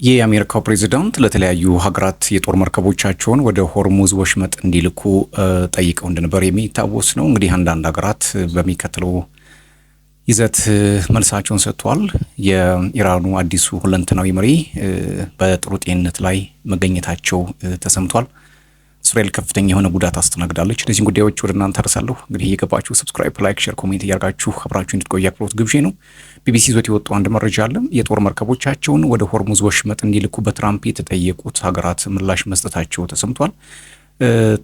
የአሜሪካው ፕሬዝዳንት ለተለያዩ ሀገራት የጦር መርከቦቻቸውን ወደ ሆርሙዝ ወሽመጥ እንዲልኩ ጠይቀው እንደነበር የሚታወስ ነው። እንግዲህ አንዳንድ ሀገራት በሚከተለው ይዘት መልሳቸውን ሰጥተዋል። የኢራኑ አዲሱ ሁለንተናዊ መሪ በጥሩ ጤንነት ላይ መገኘታቸው ተሰምቷል። እስራኤል ከፍተኛ የሆነ ጉዳት አስተናግዳለች። እነዚህን ጉዳዮች ወደ እናንተ አደርሳለሁ። እንግዲህ እየገባችሁ ሰብስክራይብ፣ ላይክ፣ ሼር፣ ኮሜንት እያደረጋችሁ አብራችሁ እንድትቆዩ አክብሮት ግብዣ ነው። ቢቢሲ ይዞት የወጡ አንድ መረጃ አለ። የጦር መርከቦቻቸውን ወደ ሆርሙዝ ወሽመጥ እንዲልኩ በትራምፕ የተጠየቁት ሀገራት ምላሽ መስጠታቸው ተሰምቷል።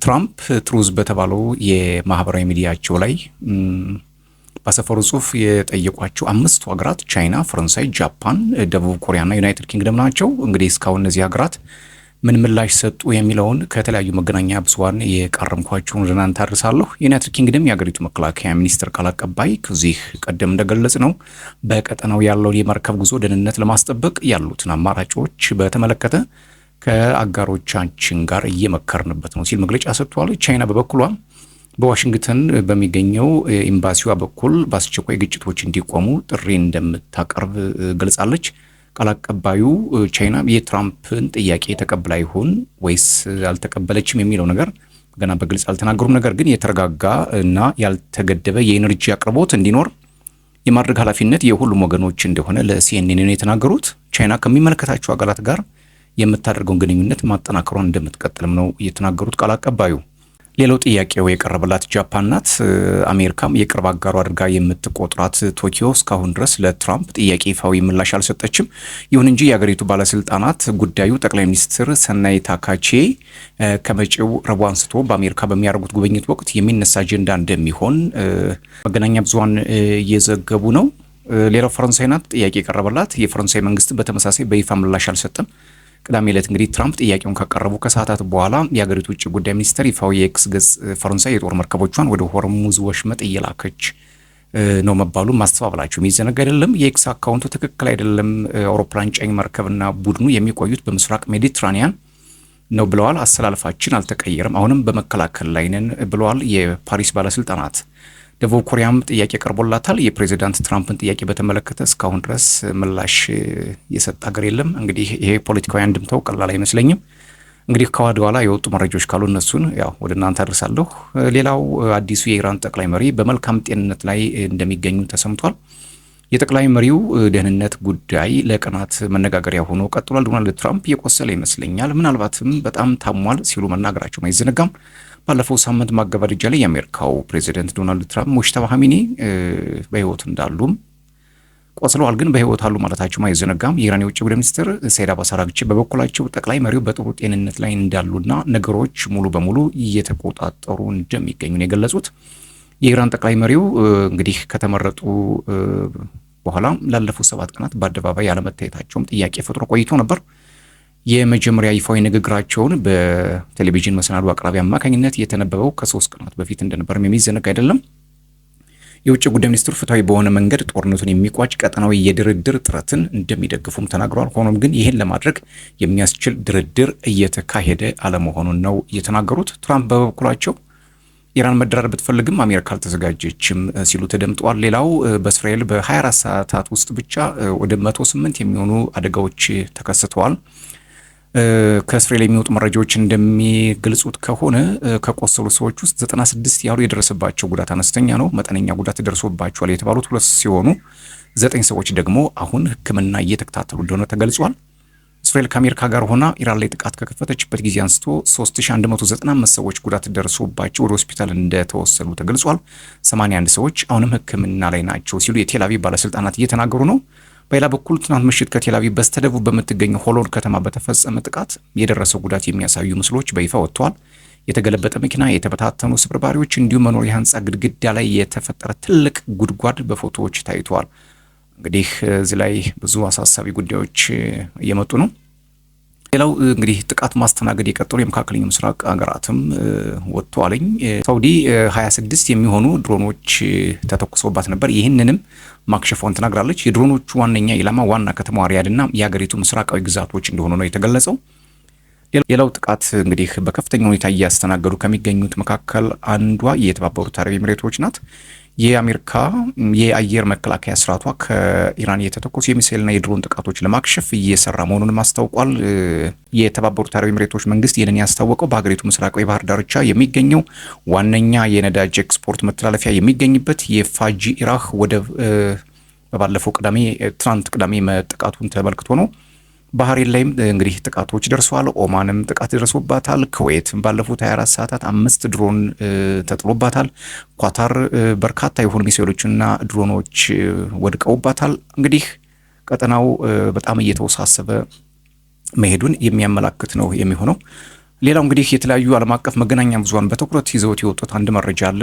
ትራምፕ ትሩዝ በተባለው የማህበራዊ ሚዲያቸው ላይ ባሰፈሩ ጽሁፍ የጠየቋቸው አምስቱ ሀገራት ቻይና፣ ፈረንሳይ፣ ጃፓን፣ ደቡብ ኮሪያና ዩናይትድ ኪንግደም ናቸው። እንግዲህ እስካሁን እነዚህ ሀገራት ምን ምላሽ ሰጡ የሚለውን ከተለያዩ መገናኛ ብዙሃን የቃረምኳቸውን ወደ እናንተ አድርሳለሁ። የዩናይትድ ኪንግደም የሀገሪቱ መከላከያ ሚኒስትር ቃል አቀባይ ከዚህ ቀደም እንደገለጽ ነው በቀጠናው ያለውን የመርከብ ጉዞ ደህንነት ለማስጠበቅ ያሉትን አማራጮች በተመለከተ ከአጋሮቻችን ጋር እየመከርንበት ነው ሲል መግለጫ ሰጥቷል። ቻይና በበኩሏ በዋሽንግተን በሚገኘው ኤምባሲዋ በኩል በአስቸኳይ ግጭቶች እንዲቆሙ ጥሪ እንደምታቀርብ ገልጻለች። ቃል አቀባዩ ቻይና የትራምፕን ጥያቄ ተቀብላ ይሆን ወይስ አልተቀበለችም የሚለው ነገር ገና በግልጽ አልተናገሩም። ነገር ግን የተረጋጋ እና ያልተገደበ የኤነርጂ አቅርቦት እንዲኖር የማድረግ ኃላፊነት የሁሉም ወገኖች እንደሆነ ለሲኤንኤን ነው የተናገሩት። ቻይና ከሚመለከታቸው አካላት ጋር የምታደርገውን ግንኙነት ማጠናከሯን እንደምትቀጥልም ነው የተናገሩት ቃል አቀባዩ። ሌላው ጥያቄው የቀረበላት ጃፓን ናት። አሜሪካም የቅርብ አጋሩ አድርጋ የምትቆጥራት ቶኪዮ እስካሁን ድረስ ለትራምፕ ጥያቄ ይፋዊ ምላሽ አልሰጠችም። ይሁን እንጂ የሀገሪቱ ባለስልጣናት ጉዳዩ ጠቅላይ ሚኒስትር ሰናይ ታካቼ ከመጪው ረቡዕ አንስቶ በአሜሪካ በሚያደርጉት ጉብኝት ወቅት የሚነሳ አጀንዳ እንደሚሆን መገናኛ ብዙሃን እየዘገቡ ነው። ሌላው ፈረንሳይ ናት። ጥያቄ የቀረበላት የፈረንሳይ መንግስት በተመሳሳይ በይፋ ምላሽ አልሰጠም። ቅዳሜ ዕለት እንግዲህ ትራምፕ ጥያቄውን ካቀረቡ ከሰዓታት በኋላ የሀገሪቱ ውጭ ጉዳይ ሚኒስትር ይፋዊ የኤክስ ገጽ ፈረንሳይ የጦር መርከቦቿን ወደ ሆርሙዝ ወሽመጥ እየላከች ነው መባሉ ማስተባበላቸው የሚዘነጋ አይደለም። የኤክስ አካውንቱ ትክክል አይደለም፣ አውሮፕላን ጫኝ መርከብና ቡድኑ የሚቆዩት በምስራቅ ሜዲትራኒያን ነው ብለዋል። አሰላለፋችን አልተቀየረም፣ አሁንም በመከላከል ላይ ነን ብለዋል የፓሪስ ባለስልጣናት። ደቡብ ኮሪያም ጥያቄ ቀርቦላታል። የፕሬዚዳንት ትራምፕን ጥያቄ በተመለከተ እስካሁን ድረስ ምላሽ የሰጠ ሀገር የለም። እንግዲህ ይሄ ፖለቲካዊ አንድምታው ቀላል አይመስለኝም። እንግዲህ ከኋላ የወጡ መረጃዎች ካሉ እነሱን ያው ወደ እናንተ አድርሳለሁ። ሌላው አዲሱ የኢራን ጠቅላይ መሪ በመልካም ጤንነት ላይ እንደሚገኙ ተሰምቷል። የጠቅላይ መሪው ደህንነት ጉዳይ ለቀናት መነጋገሪያ ሆኖ ቀጥሏል። ዶናልድ ትራምፕ የቆሰለ ይመስለኛል፣ ምናልባትም በጣም ታሟል ሲሉ መናገራቸው አይዘነጋም። ባለፈው ሳምንት ማገባደጃ ላይ የአሜሪካው ፕሬዚደንት ዶናልድ ትራምፕ ሙጅተባ ኻሜኒ በህይወት እንዳሉም ቆስለዋል፣ ግን በህይወት አሉ ማለታቸው አይዘነጋም። የኢራን የውጭ ጉዳይ ሚኒስትር ሰይድ አባስ አራግቺ በበኩላቸው ጠቅላይ መሪው በጥሩ ጤንነት ላይ እንዳሉና ነገሮች ሙሉ በሙሉ እየተቆጣጠሩ እንደሚገኙ ነው የገለጹት። የኢራን ጠቅላይ መሪው እንግዲህ ከተመረጡ በኋላ ላለፉት 7 ቀናት በአደባባይ ያለመታየታቸውም ጥያቄ ፈጥሮ ቆይቶ ነበር። የመጀመሪያ ይፋዊ ንግግራቸውን በቴሌቪዥን መሰናዶ አቅራቢ አማካኝነት የተነበበው ከ3 ቀናት በፊት እንደነበርም የሚዘነጋ አይደለም። የውጭ ጉዳይ ሚኒስትሩ ፍትሐዊ በሆነ መንገድ ጦርነቱን የሚቋጭ ቀጠናዊ የድርድር ጥረትን እንደሚደግፉም ተናግረዋል። ሆኖም ግን ይህን ለማድረግ የሚያስችል ድርድር እየተካሄደ አለመሆኑን ነው የተናገሩት። ትራምፕ በበኩላቸው ኢራን መደራደር ብትፈልግም አሜሪካ አልተዘጋጀችም ሲሉ ተደምጠዋል። ሌላው በእስራኤል በ24 ሰዓታት ውስጥ ብቻ ወደ 108 የሚሆኑ አደጋዎች ተከስተዋል። ከእስራኤል የሚወጡ መረጃዎች እንደሚገልጹት ከሆነ ከቆሰሉ ሰዎች ውስጥ 96 ያህሉ የደረሰባቸው ጉዳት አነስተኛ ነው። መጠነኛ ጉዳት ደርሶባቸዋል የተባሉት 2 ሲሆኑ 9 ሰዎች ደግሞ አሁን ሕክምና እየተከታተሉ እንደሆነ ተገልጿል። እስራኤል ከአሜሪካ ጋር ሆና ኢራን ላይ ጥቃት ከከፈተችበት ጊዜ አንስቶ 3195 ሰዎች ጉዳት ደርሶባቸው ወደ ሆስፒታል እንደተወሰዱ ተገልጿል። 81 ሰዎች አሁንም ሕክምና ላይ ናቸው ሲሉ የቴል አቪቭ ባለስልጣናት እየተናገሩ ነው። በሌላ በኩል ትናንት ምሽት ከቴል አቪቭ በስተደቡብ በምትገኘው ሆሎን ከተማ በተፈጸመ ጥቃት የደረሰው ጉዳት የሚያሳዩ ምስሎች በይፋ ወጥተዋል። የተገለበጠ መኪና፣ የተበታተኑ ስብርባሪዎች እንዲሁም መኖሪያ ህንፃ ግድግዳ ላይ የተፈጠረ ትልቅ ጉድጓድ በፎቶዎች ታይተዋል። እንግዲህ እዚህ ላይ ብዙ አሳሳቢ ጉዳዮች እየመጡ ነው። ሌላው እንግዲህ ጥቃት ማስተናገድ የቀጠሉ የመካከለኛው ምስራቅ ሀገራትም ወጥተዋልኝ። ሳውዲ 26 የሚሆኑ ድሮኖች ተተኩሰውባት ነበር። ይህንንም ማክሸፏን ተናግራለች። የድሮኖቹ ዋነኛ ኢላማ ዋና ከተማዋ ሪያድና የሀገሪቱ ምስራቃዊ ግዛቶች እንደሆኑ ነው የተገለጸው። ሌላው ጥቃት እንግዲህ በከፍተኛ ሁኔታ እያስተናገዱ ከሚገኙት መካከል አንዷ የተባበሩት አረብ ኤሚሬቶች ናት። የአሜሪካ የአየር መከላከያ ስርዓቷ ከኢራን የተተኮሱ የሚሳኤልና የድሮን ጥቃቶች ለማክሸፍ እየሰራ መሆኑንም አስታውቋል። የተባበሩት አረብ ኤሚሬቶች መንግስት ይህንን ያስታወቀው በሀገሪቱ ምስራቃዊ ባህር ዳርቻ የሚገኘው ዋነኛ የነዳጅ ኤክስፖርት መተላለፊያ የሚገኝበት የፋጂ ኢራህ ወደብ በባለፈው ትናንት ቅዳሜ መጥቃቱን ተመልክቶ ነው። ባህሬን ላይም እንግዲህ ጥቃቶች ደርሰዋል። ኦማንም ጥቃት ደርሶባታል። ኩዌት ባለፉት 24 ሰዓታት 5 ድሮን ተጥሎባታል። ኳታር በርካታ የሆኑ ሚሳኤሎችና ድሮኖች ወድቀውባታል። እንግዲህ ቀጠናው በጣም እየተወሳሰበ መሄዱን የሚያመላክት ነው የሚሆነው። ሌላው እንግዲህ የተለያዩ ዓለም አቀፍ መገናኛ ብዙሃን በትኩረት ይዘውት የወጡት አንድ መረጃ አለ።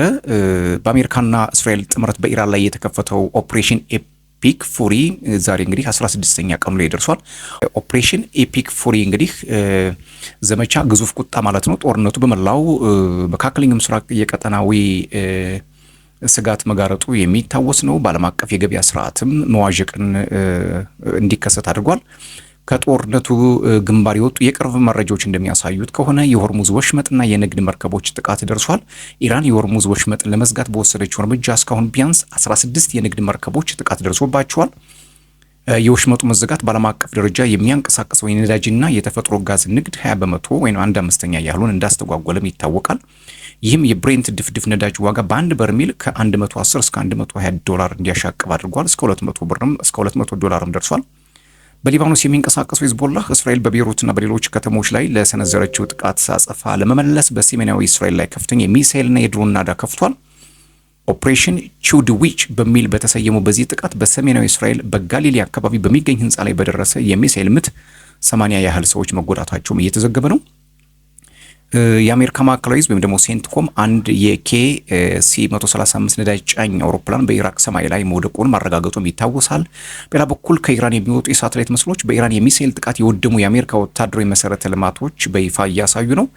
በአሜሪካና እስራኤል ጥምረት በኢራን ላይ የተከፈተው ኦፕሬሽን ኤፒክ ፉሪ ዛሬ እንግዲህ 16ኛ ቀኑ ላይ ደርሷል። ኦፕሬሽን ኤፒክ ፉሪ እንግዲህ ዘመቻ ግዙፍ ቁጣ ማለት ነው። ጦርነቱ በመላው መካከለኛው ምስራቅ የቀጠናዊ ስጋት መጋረጡ የሚታወስ ነው። በዓለም አቀፍ የገበያ ስርዓትም መዋዠቅን እንዲከሰት አድርጓል። ከጦርነቱ ግንባር የወጡ የቅርብ መረጃዎች እንደሚያሳዩት ከሆነ የሆርሙዝ ወሽመጥና የንግድ መርከቦች ጥቃት ደርሷል። ኢራን የሆርሙዝ ወሽመጥን ለመዝጋት በወሰደችው እርምጃ እስካሁን ቢያንስ 16 የንግድ መርከቦች ጥቃት ደርሶባቸዋል። የወሽመጡ መዘጋት በዓለም አቀፍ ደረጃ የሚያንቀሳቅሰው የነዳጅና የተፈጥሮ ጋዝ ንግድ 20 በመቶ ወይም 1/5ኛ ያህሉን እንዳስተጓጎለም ይታወቃል። ይህም የብሬንት ድፍድፍ ነዳጅ ዋጋ በአንድ በርሜል ከ110 እስከ 120 ዶላር እንዲያሻቅብ አድርጓል። እስከ 200 ብርም እስከ 200 ዶላርም ደርሷል። በሊባኖስ የሚንቀሳቀሰው ሂዝቦላህ እስራኤል በቤይሩትና በሌሎች ከተሞች ላይ ለሰነዘረችው ጥቃት አጸፋ ለመመለስ በሰሜናዊ እስራኤል ላይ ከፍተኛ የሚሳኤልና የድሮን ናዳ ከፍቷል። ኦፕሬሽን ቹድዊች በሚል በተሰየመው በዚህ ጥቃት በሰሜናዊ እስራኤል በጋሊሊ አካባቢ በሚገኝ ህንፃ ላይ በደረሰ የሚሳኤል ምት 80 ያህል ሰዎች መጎዳታቸውም እየተዘገበ ነው። የአሜሪካ ማዕከላዊ ወይም ደግሞ ሴንትኮም አንድ የኬሲ 135 ነዳጅ ጫኝ አውሮፕላን በኢራቅ ሰማይ ላይ መውደቁን ማረጋገጡም ይታወሳል። በሌላ በኩል ከኢራን የሚወጡ የሳተላይት ምስሎች በኢራን የሚሳኤል ጥቃት የወደሙ የአሜሪካ ወታደራዊ መሰረተ ልማቶች በይፋ እያሳዩ ነው።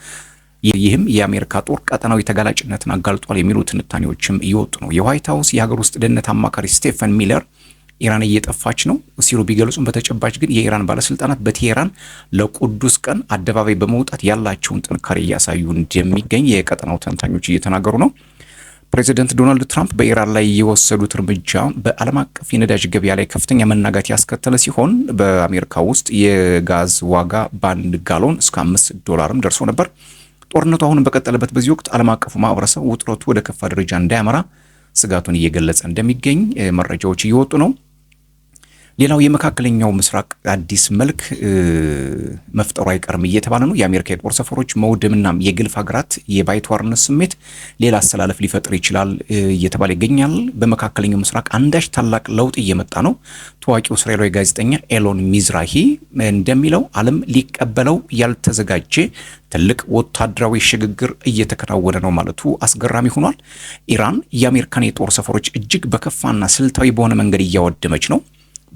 ይህም የአሜሪካ ጦር ቀጠናዊ ተጋላጭነትን አጋልጧል የሚሉ ትንታኔዎችም እየወጡ ነው። የዋይት ሀውስ የሀገር ውስጥ ደህንነት አማካሪ ስቴፈን ሚለር ኢራን እየጠፋች ነው ሲሉ ቢገልጹም በተጨባጭ ግን የኢራን ባለስልጣናት በቴሄራን ለቁዱስ ቀን አደባባይ በመውጣት ያላቸውን ጥንካሬ እያሳዩ እንደሚገኝ የቀጠናው ተንታኞች እየተናገሩ ነው። ፕሬዚደንት ዶናልድ ትራምፕ በኢራን ላይ የወሰዱት እርምጃ በዓለም አቀፍ የነዳጅ ገበያ ላይ ከፍተኛ መናጋት ያስከተለ ሲሆን በአሜሪካ ውስጥ የጋዝ ዋጋ በአንድ ጋሎን እስከ $5 ደርሶ ነበር። ጦርነቱ አሁንም በቀጠለበት በዚህ ወቅት ዓለም አቀፉ ማህበረሰብ ውጥረቱ ወደ ከፋ ደረጃ እንዳያመራ ስጋቱን እየገለጸ እንደሚገኝ መረጃዎች እየወጡ ነው። ሌላው የመካከለኛው ምስራቅ አዲስ መልክ መፍጠሩ አይቀርም እየተባለ ነው። የአሜሪካ የጦር ሰፈሮች መውደምና የግልፍ ሀገራት የባይተዋርነት ስሜት ሌላ አሰላለፍ ሊፈጥር ይችላል እየተባለ ይገኛል። በመካከለኛው ምስራቅ አንዳች ታላቅ ለውጥ እየመጣ ነው። ታዋቂው እስራኤላዊ ጋዜጠኛ ኤሎን ሚዝራሂ እንደሚለው ዓለም ሊቀበለው ያልተዘጋጀ ትልቅ ወታደራዊ ሽግግር እየተከናወነ ነው ማለቱ አስገራሚ ሆኗል። ኢራን የአሜሪካን የጦር ሰፈሮች እጅግ በከፋና ስልታዊ በሆነ መንገድ እያወደመች ነው።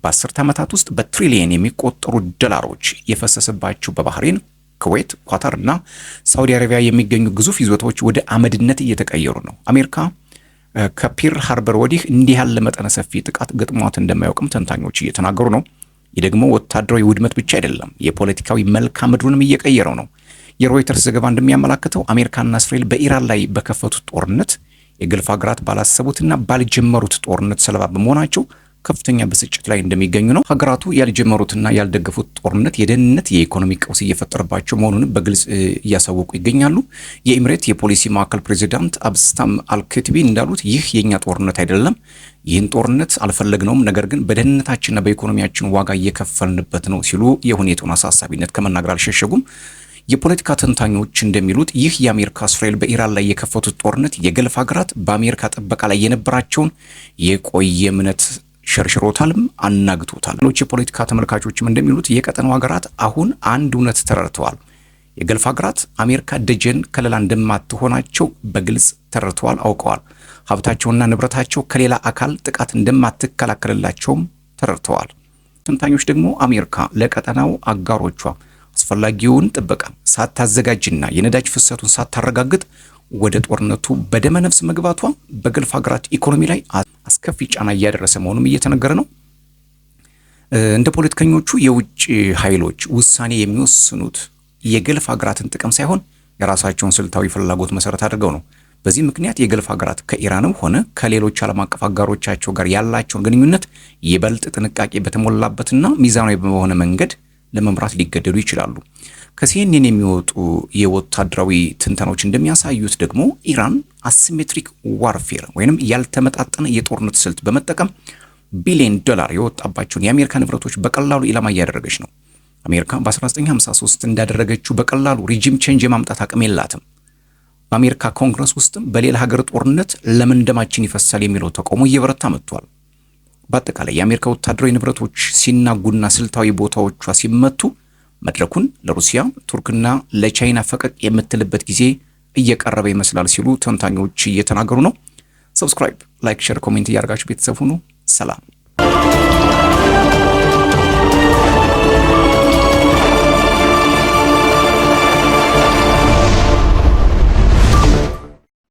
በ10 ዓመታት ውስጥ በትሪሊየን የሚቆጠሩ ዶላሮች የፈሰሰባቸው በባህሬን፣ ኩዌት፣ ኳታር እና ሳውዲ አረቢያ የሚገኙ ግዙፍ ይዞታዎች ወደ አመድነት እየተቀየሩ ነው። አሜሪካ ከፒርል ሃርበር ወዲህ እንዲህ ያለ መጠነ ሰፊ ጥቃት ገጥሟት እንደማያውቅም ተንታኞች እየተናገሩ ነው። ይህ ደግሞ ወታደራዊ ውድመት ብቻ አይደለም፣ የፖለቲካዊ መልክዓ ምድሩንም እየቀየረው ነው። የሮይተርስ ዘገባ እንደሚያመላክተው አሜሪካና እስራኤል በኢራን ላይ በከፈቱት ጦርነት የገልፍ ሀገራት ባላሰቡትና ባልጀመሩት ጦርነት ሰለባ በመሆናቸው ከፍተኛ ብስጭት ላይ እንደሚገኙ ነው። ሀገራቱ ያልጀመሩትና ያልደገፉት ጦርነት የደህንነት የኢኮኖሚ ቀውስ እየፈጠረባቸው መሆኑን በግልጽ እያሳወቁ ይገኛሉ። የኢሚሬት የፖሊሲ ማዕከል ፕሬዚዳንት አብስታም አልከትቢ እንዳሉት ይህ የኛ ጦርነት አይደለም፣ ይህን ጦርነት አልፈለግነውም፣ ነገር ግን በደህንነታችንና በኢኮኖሚያችን ዋጋ እየከፈልንበት ነው ሲሉ የሁኔታውን አሳሳቢነት ከመናገር አልሸሸጉም። የፖለቲካ ተንታኞች እንደሚሉት ይህ የአሜሪካ እስራኤል በኢራን ላይ የከፈቱት ጦርነት የገልፍ ሀገራት በአሜሪካ ጥበቃ ላይ የነበራቸውን የቆየ እምነት ሸርሽሮታልም አናግቶታል። ሌሎች የፖለቲካ ተመልካቾችም እንደሚሉት የቀጠናው ሀገራት አሁን አንድ እውነት ተረድተዋል። የገልፍ ሀገራት አሜሪካ ደጀን ከለላ እንደማትሆናቸው በግልጽ ተረድተዋል፣ አውቀዋል። ሀብታቸውና ንብረታቸው ከሌላ አካል ጥቃት እንደማትከላከልላቸውም ተረድተዋል። ተንታኞች ደግሞ አሜሪካ ለቀጠናው አጋሮቿ አስፈላጊውን ጥበቃ ሳታዘጋጅና የነዳጅ ፍሰቱን ሳታረጋግጥ ወደ ጦርነቱ በደመ ነፍስ መግባቷ በገልፍ ሀገራት ኢኮኖሚ ላይ አስከፊ ጫና እያደረሰ መሆኑም እየተነገረ ነው። እንደ ፖለቲከኞቹ የውጭ ኃይሎች ውሳኔ የሚወስኑት የገልፍ ሀገራትን ጥቅም ሳይሆን የራሳቸውን ስልታዊ ፍላጎት መሰረት አድርገው ነው። በዚህ ምክንያት የገልፍ ሀገራት ከኢራንም ሆነ ከሌሎች ዓለም አቀፍ አጋሮቻቸው ጋር ያላቸውን ግንኙነት ይበልጥ ጥንቃቄ በተሞላበትና ሚዛናዊ በሆነ መንገድ ለመምራት ሊገደዱ ይችላሉ። ከሲኤንኤን የሚወጡ የወታደራዊ ትንተናዎች እንደሚያሳዩት ደግሞ ኢራን አሲሜትሪክ ዋርፌር ወይንም ያልተመጣጠነ የጦርነት ስልት በመጠቀም $ቢሊዮን የወጣባቸውን የአሜሪካ ንብረቶች በቀላሉ ኢላማ እያደረገች ነው። አሜሪካ በ1953 እንዳደረገችው በቀላሉ ሪጂም ቼንጅ የማምጣት አቅም የላትም። በአሜሪካ ኮንግረስ ውስጥም በሌላ ሀገር ጦርነት ለምን ደማችን ይፈሳል የሚለው ተቃውሞ እየበረታ መጥቷል። በአጠቃላይ የአሜሪካ ወታደራዊ ንብረቶች ሲናጉና ስልታዊ ቦታዎቿ ሲመቱ መድረኩን ለሩሲያ፣ ቱርክና ለቻይና ፈቀቅ የምትልበት ጊዜ እየቀረበ ይመስላል ሲሉ ተንታኞች እየተናገሩ ነው። ሰብስክራይብ፣ ላይክ፣ ሼር፣ ኮሜንት እያደረጋችሁ ቤተሰብ ሁኑ። ሰላም።